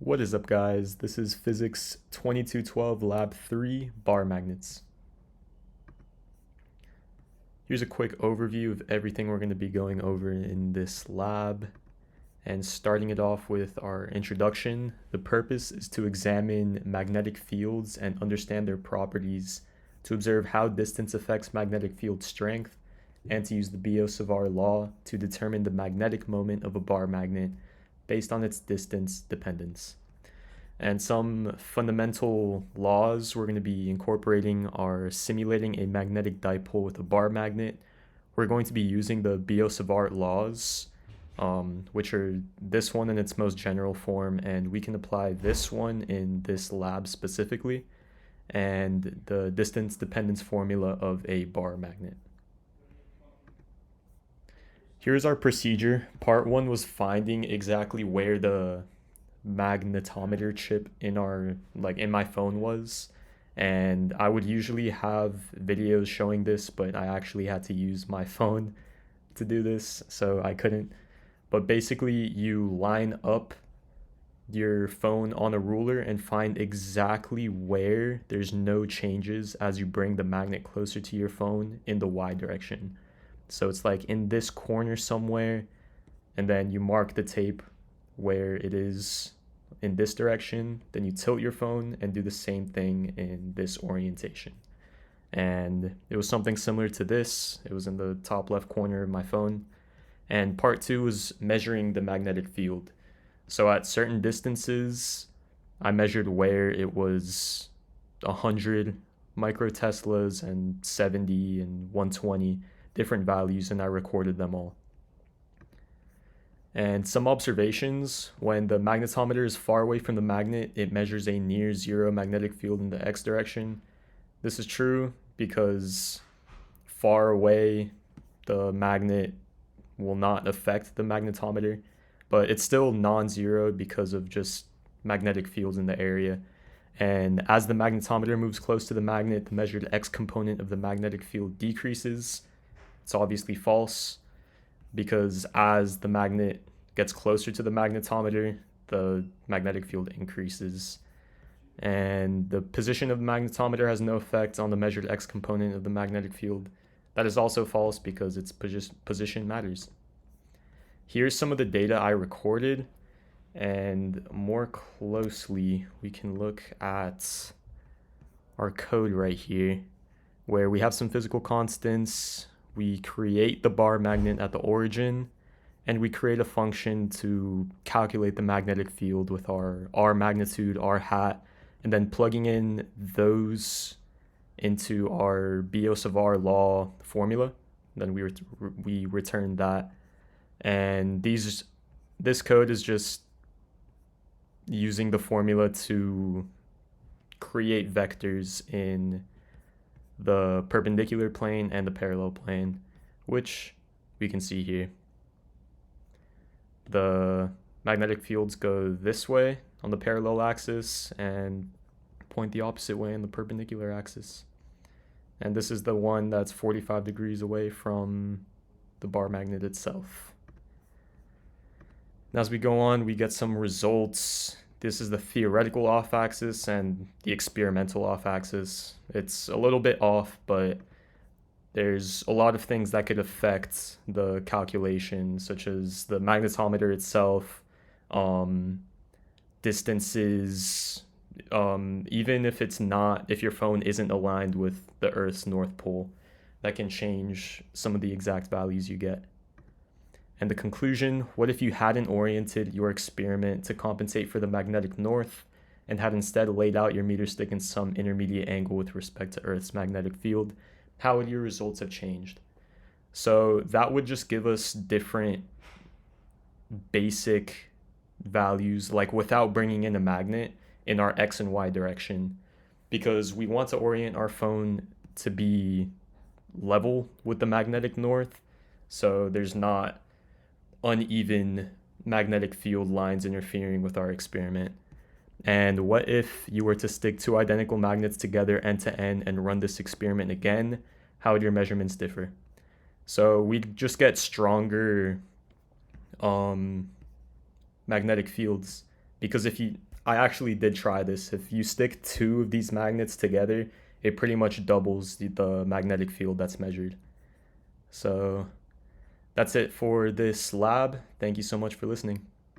What is up, guys? This is Physics 2212 Lab 3 bar magnets. Here's a quick overview of everything we're going to be going over in this lab. And starting it off with our introduction, the purpose is to examine magnetic fields and understand their properties, to observe how distance affects magnetic field strength, and to use the Biot-Savart law to determine the magnetic moment of a bar magnet based on its distance dependence. And some fundamental laws we're going to be incorporating are simulating a magnetic dipole with a bar magnet. We're going to be using the Biot-Savart laws, which are this one in its most general form, and we can apply this one in this lab specifically, and the distance dependence formula of a bar magnet. Here's our procedure. Part one was finding exactly where the magnetometer chip in my phone was, and I would usually have videos showing this, but I actually had to use my phone to do this, so I couldn't. But basically, you line up your phone on a ruler and find exactly where there's no changes as you bring the magnet closer to your phone in the y direction. So it's like in this corner somewhere, and then you mark the tape where it is in this direction, then you tilt your phone and do the same thing in this orientation. And it was something similar to this. It was in the top left corner of my phone. And part two was measuring the magnetic field. So at certain distances, I measured where it was 100 microteslas and 70 and 120 different values, and I recorded them all. And some observations: when the magnetometer is far away from the magnet, it measures a near zero magnetic field in the x direction. This is true because far away, the magnet will not affect the magnetometer, but it's still non-zero because of just magnetic fields in the area. And as the magnetometer moves close to the magnet, the measured x component of the magnetic field decreases. It's obviously false, because as the magnet gets closer to the magnetometer, the magnetic field increases. And the position of the magnetometer has no effect on the measured x component of the magnetic field. That is also false because its position matters. Here's some of the data I recorded, and more closely we can look at our code right here, where we have some physical constants. We create the bar magnet at the origin, and we create a function to calculate the magnetic field with our R magnitude, R hat, and then plugging in those into our Biot-Savart law formula. Then we return that. And this code is just using the formula to create vectors in the perpendicular plane and the parallel plane, which we can see here. The magnetic fields go this way on the parallel axis and point the opposite way on the perpendicular axis. And this is the one that's 45 degrees away from the bar magnet itself. As we go on, we get some results. This is the theoretical off-axis and the experimental off-axis. It's a little bit off, but there's a lot of things that could affect the calculation, such as the magnetometer itself, distances, even if your phone isn't aligned with the Earth's North Pole, that can change some of the exact values you get. And the conclusion: what if you hadn't oriented your experiment to compensate for the magnetic north and had instead laid out your meter stick in some intermediate angle with respect to Earth's magnetic field? How would your results have changed? So that would just give us different basic values, like without bringing in a magnet, in our x and y direction, because we want to orient our phone to be level with the magnetic north, so there's not uneven magnetic field lines interfering with our experiment. And what if you were to stick two identical magnets together end to end and run this experiment again? How would your measurements differ? So we'd just get stronger magnetic fields, because I actually did try this. If you stick two of these magnets together, it pretty much doubles the magnetic field that's measured. So that's it for this lab. Thank you so much for listening.